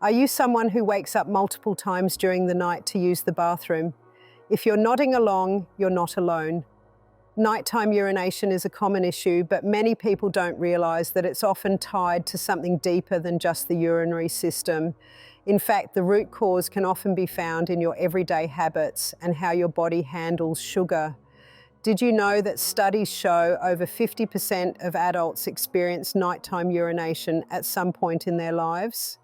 Are you someone who wakes up multiple times during the night to use the bathroom? If you're nodding along, you're not alone. Nighttime urination is a common issue, but many people don't realize that it's often tied to something deeper than just the urinary system. In fact, the root cause can often be found in your everyday habits and how your body handles sugar. Did you know that studies show over 50% of adults experience nighttime urination at some point in their lives?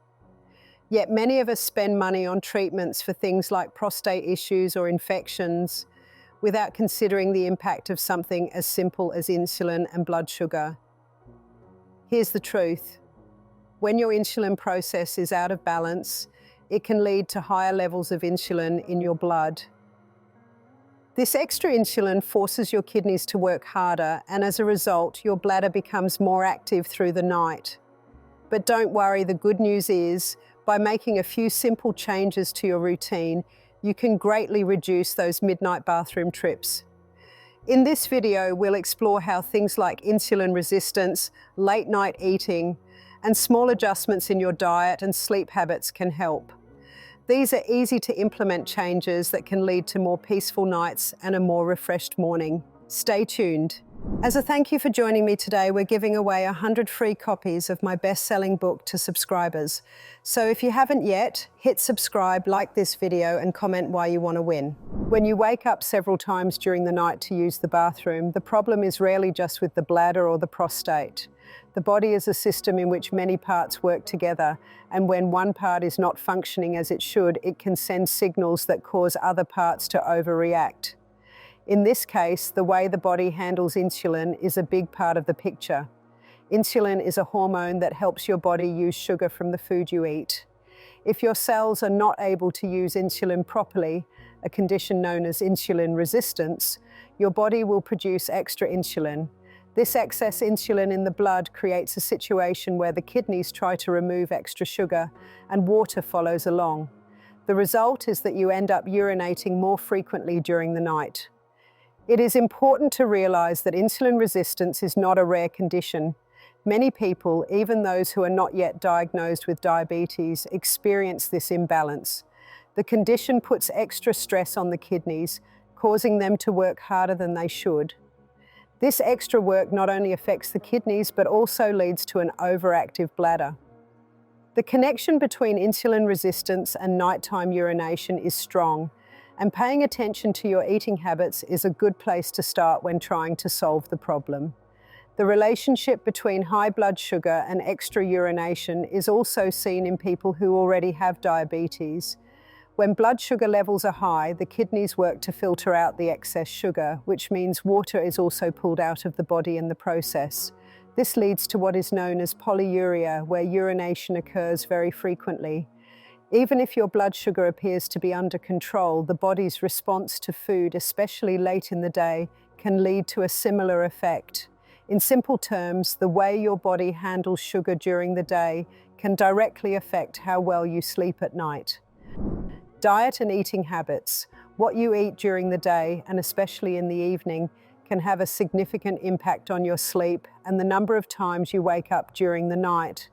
Yet many of us spend money on treatments for things like prostate issues or infections without considering the impact of something as simple as insulin and blood sugar. Here's the truth. When your insulin process is out of balance, it can lead to higher levels of insulin in your blood. This extra insulin forces your kidneys to work harder, and as a result, your bladder becomes more active through the night. But don't worry, the good news is, by making a few simple changes to your routine, you can greatly reduce those midnight bathroom trips. In this video, we'll explore how things like insulin resistance, late night eating, and small adjustments in your diet and sleep habits can help. These are easy to implement changes that can lead to more peaceful nights and a more refreshed morning. Stay tuned. As a thank you for joining me today, we're giving away 100 free copies of my best-selling book to subscribers. So if you haven't yet, hit subscribe, like this video, and comment why you want to win. When you wake up several times during the night to use the bathroom, the problem is rarely just with the bladder or the prostate. The body is a system in which many parts work together, and when one part is not functioning as it should, it can send signals that cause other parts to overreact. In this case, the way the body handles insulin is a big part of the picture. Insulin is a hormone that helps your body use sugar from the food you eat. If your cells are not able to use insulin properly, a condition known as insulin resistance, your body will produce extra insulin. This excess insulin in the blood creates a situation where the kidneys try to remove extra sugar and water follows along. The result is that you end up urinating more frequently during the night. It is important to realize that insulin resistance is not a rare condition. Many people, even those who are not yet diagnosed with diabetes, experience this imbalance. The condition puts extra stress on the kidneys, causing them to work harder than they should. This extra work not only affects the kidneys, but also leads to an overactive bladder. The connection between insulin resistance and nighttime urination is strong, and paying attention to your eating habits is a good place to start when trying to solve the problem. The relationship between high blood sugar and extra urination is also seen in people who already have diabetes. When blood sugar levels are high, the kidneys work to filter out the excess sugar, which means water is also pulled out of the body in the process. This leads to what is known as polyuria, where urination occurs very frequently. Even if your blood sugar appears to be under control, the body's response to food, especially late in the day, can lead to a similar effect. In simple terms, the way your body handles sugar during the day can directly affect how well you sleep at night. Diet and eating habits. What you eat during the day, and especially in the evening, can have a significant impact on your sleep and the number of times you wake up during the night.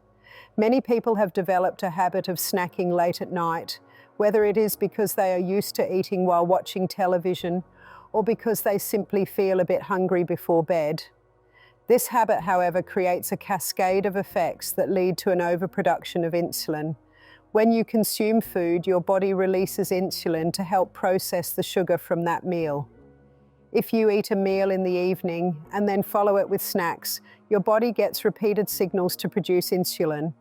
Many people have developed a habit of snacking late at night, whether it is because they are used to eating while watching television or because they simply feel a bit hungry before bed. This habit, however, creates a cascade of effects that lead to an overproduction of insulin. When you consume food, your body releases insulin to help process the sugar from that meal. If you eat a meal in the evening and then follow it with snacks, your body gets repeated signals to produce insulin.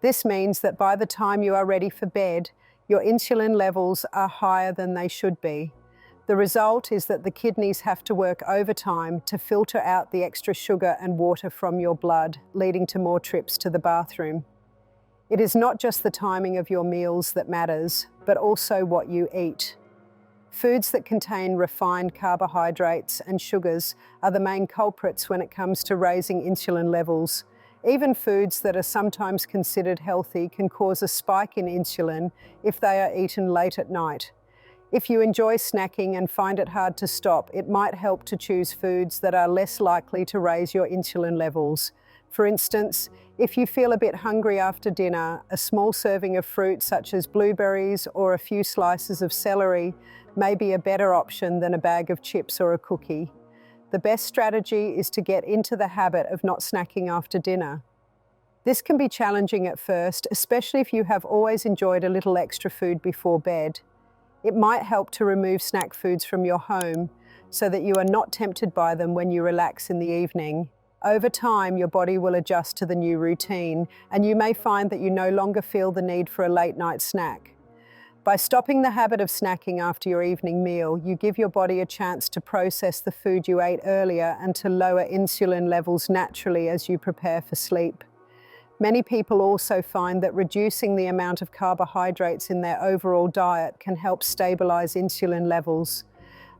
This means that by the time you are ready for bed, your insulin levels are higher than they should be. The result is that the kidneys have to work overtime to filter out the extra sugar and water from your blood, leading to more trips to the bathroom. It is not just the timing of your meals that matters, but also what you eat. Foods that contain refined carbohydrates and sugars are the main culprits when it comes to raising insulin levels. Even foods that are sometimes considered healthy can cause a spike in insulin if they are eaten late at night. If you enjoy snacking and find it hard to stop, it might help to choose foods that are less likely to raise your insulin levels. For instance, If you feel a bit hungry after dinner, a small serving of fruit such as blueberries or a few slices of celery may be a better option than a bag of chips or a cookie. The best strategy is to get into the habit of not snacking after dinner. This can be challenging at first, especially if you have always enjoyed a little extra food before bed. It might help to remove snack foods from your home so that you are not tempted by them when you relax in the evening. Over time, your body will adjust to the new routine, and you may find that you no longer feel the need for a late-night snack. By stopping the habit of snacking after your evening meal, you give your body a chance to process the food you ate earlier and to lower insulin levels naturally as you prepare for sleep. Many people also find that reducing the amount of carbohydrates in their overall diet can help stabilize insulin levels.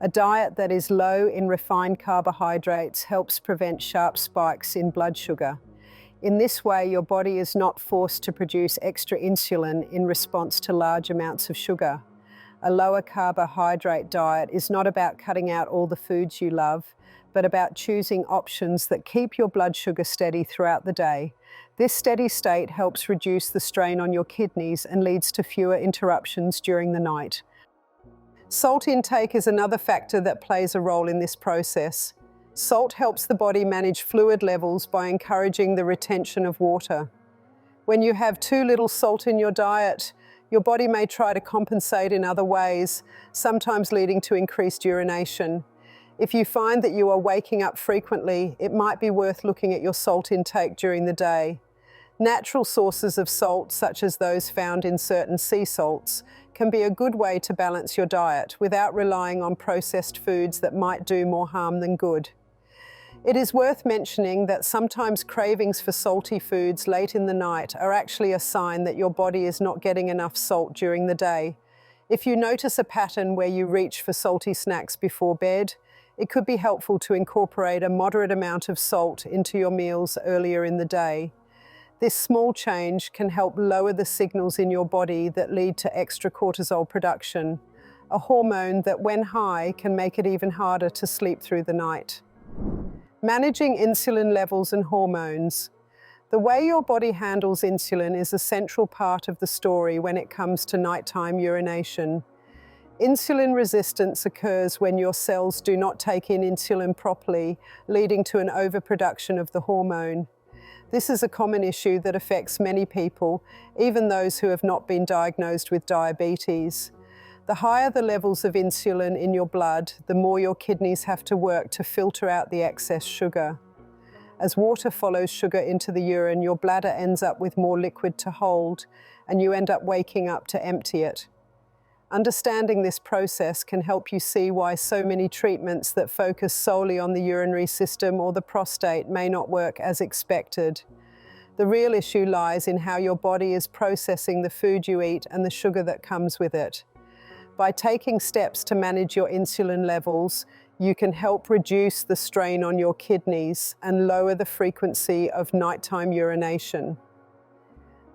A diet that is low in refined carbohydrates helps prevent sharp spikes in blood sugar. In this way, your body is not forced to produce extra insulin in response to large amounts of sugar. A lower carbohydrate diet is not about cutting out all the foods you love, but about choosing options that keep your blood sugar steady throughout the day. This steady state helps reduce the strain on your kidneys and leads to fewer interruptions during the night. Salt intake is another factor that plays a role in this process. Salt helps the body manage fluid levels by encouraging the retention of water. When you have too little salt in your diet, your body may try to compensate in other ways, sometimes leading to increased urination. If you find that you are waking up frequently, it might be worth looking at your salt intake during the day. Natural sources of salt, such as those found in certain sea salts, can be a good way to balance your diet without relying on processed foods that might do more harm than good. It is worth mentioning that sometimes cravings for salty foods late in the night are actually a sign that your body is not getting enough salt during the day. If you notice a pattern where you reach for salty snacks before bed, it could be helpful to incorporate a moderate amount of salt into your meals earlier in the day. This small change can help lower the signals in your body that lead to extra cortisol production, a hormone that, when high, can make it even harder to sleep through the night. Managing insulin levels and hormones. The way your body handles insulin is a central part of the story when it comes to nighttime urination. Insulin resistance occurs when your cells do not take in insulin properly, leading to an overproduction of the hormone. This is a common issue that affects many people, even those who have not been diagnosed with diabetes. The higher the levels of insulin in your blood, the more your kidneys have to work to filter out the excess sugar. As water follows sugar into the urine, your bladder ends up with more liquid to hold, and you end up waking up to empty it. Understanding this process can help you see why so many treatments that focus solely on the urinary system or the prostate may not work as expected. The real issue lies in how your body is processing the food you eat and the sugar that comes with it. By taking steps to manage your insulin levels, you can help reduce the strain on your kidneys and lower the frequency of nighttime urination.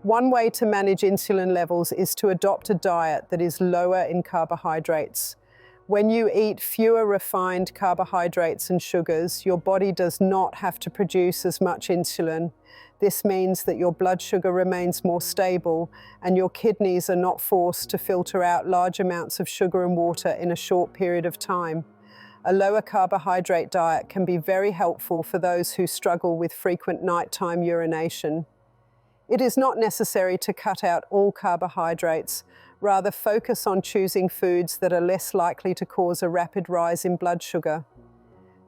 One way to manage insulin levels is to adopt a diet that is lower in carbohydrates. When you eat fewer refined carbohydrates and sugars, your body does not have to produce as much insulin. This means that your blood sugar remains more stable and your kidneys are not forced to filter out large amounts of sugar and water in a short period of time. A lower carbohydrate diet can be very helpful for those who struggle with frequent nighttime urination. It is not necessary to cut out all carbohydrates, rather focus on choosing foods that are less likely to cause a rapid rise in blood sugar.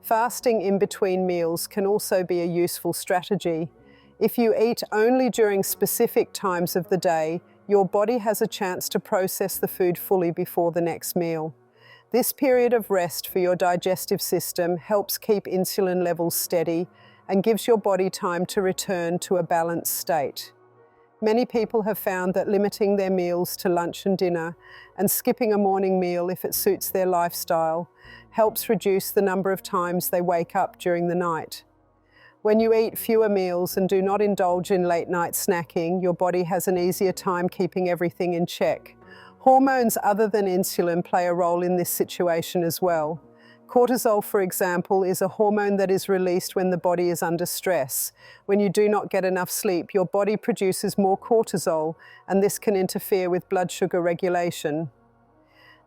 Fasting in between meals can also be a useful strategy. If you eat only during specific times of the day, your body has a chance to process the food fully before the next meal. This period of rest for your digestive system helps keep insulin levels steady and gives your body time to return to a balanced state. Many people have found that limiting their meals to lunch and dinner and skipping a morning meal if it suits their lifestyle helps reduce the number of times they wake up during the night. When you eat fewer meals and do not indulge in late-night snacking, your body has an easier time keeping everything in check. Hormones other than insulin play a role in this situation as well. Cortisol, for example, is a hormone that is released when the body is under stress. When you do not get enough sleep, your body produces more cortisol, and this can interfere with blood sugar regulation.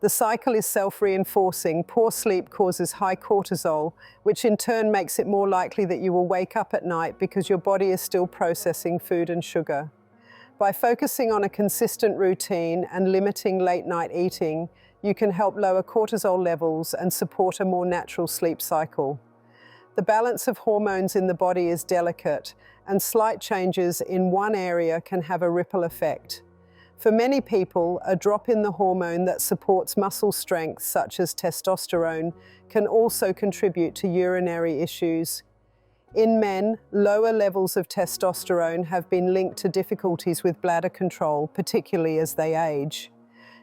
The cycle is self-reinforcing. Poor sleep causes high cortisol, which in turn makes it more likely that you will wake up at night because your body is still processing food and sugar. By focusing on a consistent routine and limiting late-night eating, you can help lower cortisol levels and support a more natural sleep cycle. The balance of hormones in the body is delicate, and slight changes in one area can have a ripple effect. For many people, a drop in the hormone that supports muscle strength, such as testosterone, can also contribute to urinary issues. In men, lower levels of testosterone have been linked to difficulties with bladder control, particularly as they age.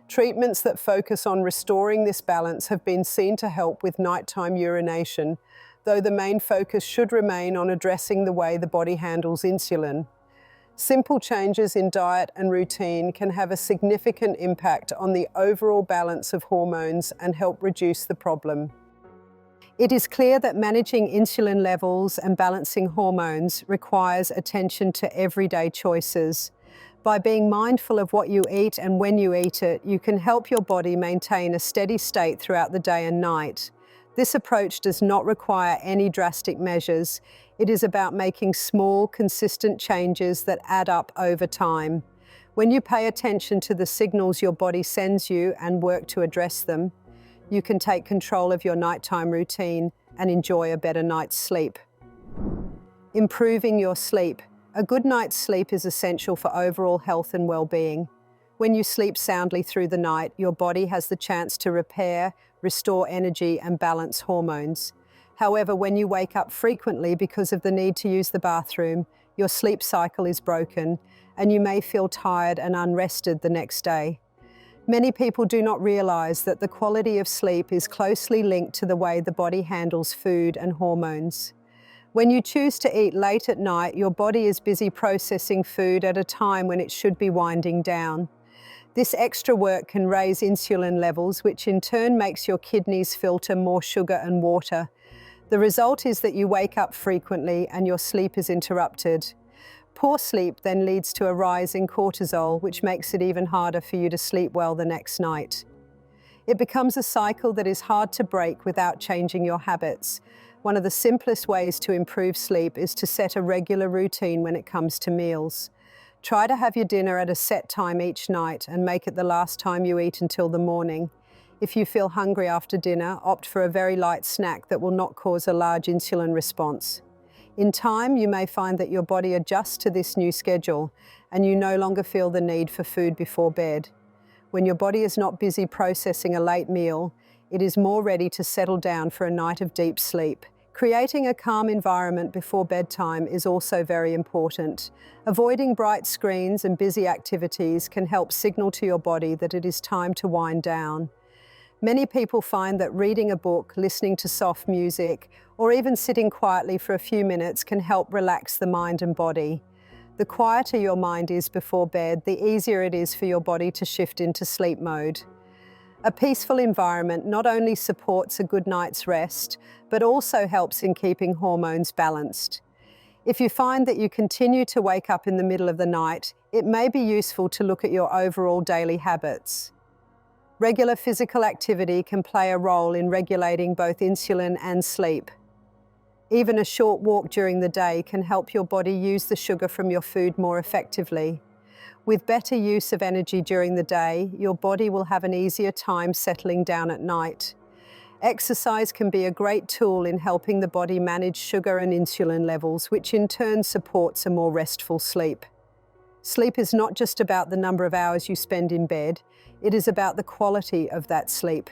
Treatments that focus on restoring this balance have been seen to help with nighttime urination, though the main focus should remain on addressing the way the body handles insulin. Simple changes in diet and routine can have a significant impact on the overall balance of hormones and help reduce the problem. It is clear that managing insulin levels and balancing hormones requires attention to everyday choices. By being mindful of what you eat and when you eat it, you can help your body maintain a steady state throughout the day and night. This approach does not require any drastic measures. It is about making small, consistent changes that add up over time. When you pay attention to the signals your body sends you and work to address them, you can take control of your nighttime routine and enjoy a better night's sleep. Improving your sleep. A good night's sleep is essential for overall health and well-being. When you sleep soundly through the night, your body has the chance to repair, restore energy, and balance hormones. However, when you wake up frequently because of the need to use the bathroom, your sleep cycle is broken, and you may feel tired and unrested the next day. Many people do not realize that the quality of sleep is closely linked to the way the body handles food and hormones. When you choose to eat late at night, your body is busy processing food at a time when it should be winding down. This extra work can raise insulin levels, which in turn makes your kidneys filter more sugar and water. The result is that you wake up frequently and your sleep is interrupted. Poor sleep then leads to a rise in cortisol, which makes it even harder for you to sleep well the next night. It becomes a cycle that is hard to break without changing your habits. One of the simplest ways to improve sleep is to set a regular routine when it comes to meals. Try to have your dinner at a set time each night and make it the last time you eat until the morning. If you feel hungry after dinner, opt for a very light snack that will not cause a large insulin response. In time, you may find that your body adjusts to this new schedule and you no longer feel the need for food before bed. When your body is not busy processing a late meal, it is more ready to settle down for a night of deep sleep. Creating a calm environment before bedtime is also very important. Avoiding bright screens and busy activities can help signal to your body that it is time to wind down. Many people find that reading a book, listening to soft music, or even sitting quietly for a few minutes can help relax the mind and body. The quieter your mind is before bed, the easier it is for your body to shift into sleep mode. A peaceful environment not only supports a good night's rest, but also helps in keeping hormones balanced. If you find that you continue to wake up in the middle of the night, it may be useful to look at your overall daily habits. Regular physical activity can play a role in regulating both insulin and sleep. Even a short walk during the day can help your body use the sugar from your food more effectively. With better use of energy during the day, your body will have an easier time settling down at night. Exercise can be a great tool in helping the body manage sugar and insulin levels, which in turn supports a more restful sleep. Sleep is not just about the number of hours you spend in bed, it is about the quality of that sleep.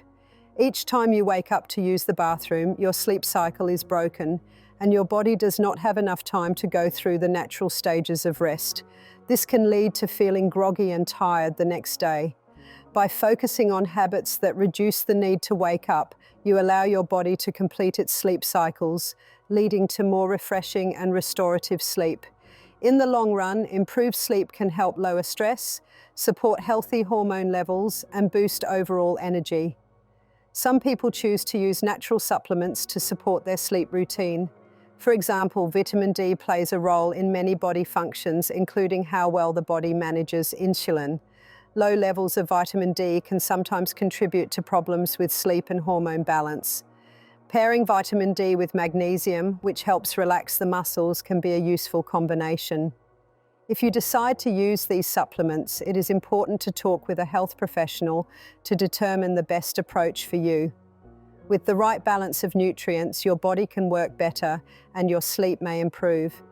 Each time you wake up to use the bathroom, your sleep cycle is broken, and your body does not have enough time to go through the natural stages of rest. This can lead to feeling groggy and tired the next day. By focusing on habits that reduce the need to wake up, you allow your body to complete its sleep cycles, leading to more refreshing and restorative sleep. In the long run, improved sleep can help lower stress, support healthy hormone levels, and boost overall energy. Some people choose to use natural supplements to support their sleep routine. For example, vitamin D plays a role in many body functions, including how well the body manages insulin. Low levels of vitamin D can sometimes contribute to problems with sleep and hormone balance. Pairing vitamin D with magnesium, which helps relax the muscles, can be a useful combination. If you decide to use these supplements, it is important to talk with a health professional to determine the best approach for you. With the right balance of nutrients, your body can work better and your sleep may improve.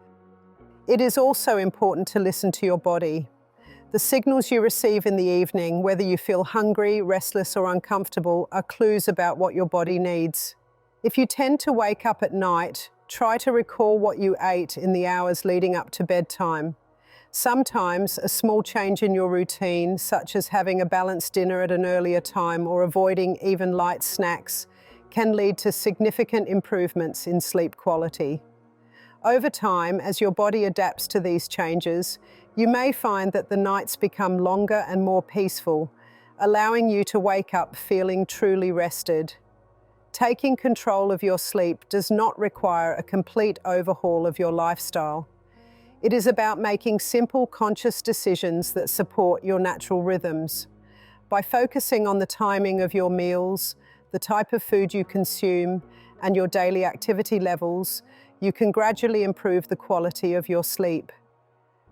It is also important to listen to your body. The signals you receive in the evening, whether you feel hungry, restless, or uncomfortable, are clues about what your body needs. If you tend to wake up at night, try to recall what you ate in the hours leading up to bedtime. Sometimes a small change in your routine, such as having a balanced dinner at an earlier time or avoiding even light snacks, can lead to significant improvements in sleep quality. Over time, as your body adapts to these changes, you may find that the nights become longer and more peaceful, allowing you to wake up feeling truly rested. Taking control of your sleep does not require a complete overhaul of your lifestyle. It is about making simple, conscious decisions that support your natural rhythms. By focusing on the timing of your meals, the type of food you consume, and your daily activity levels, you can gradually improve the quality of your sleep.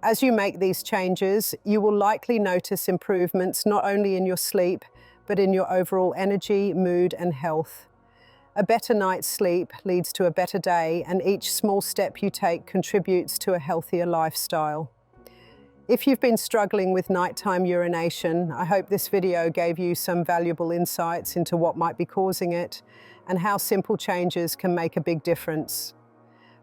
As you make these changes, you will likely notice improvements not only in your sleep, but in your overall energy, mood, and health. A better night's sleep leads to a better day, and each small step you take contributes to a healthier lifestyle. If you've been struggling with nighttime urination, I hope this video gave you some valuable insights into what might be causing it and how simple changes can make a big difference.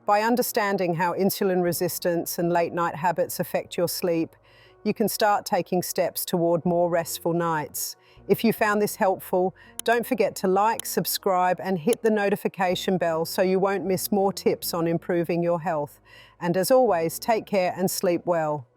By understanding how insulin resistance and late-night habits affect your sleep, you can start taking steps toward more restful nights. If you found this helpful, don't forget to like, subscribe, and hit the notification bell so you won't miss more tips on improving your health. And as always, take care and sleep well.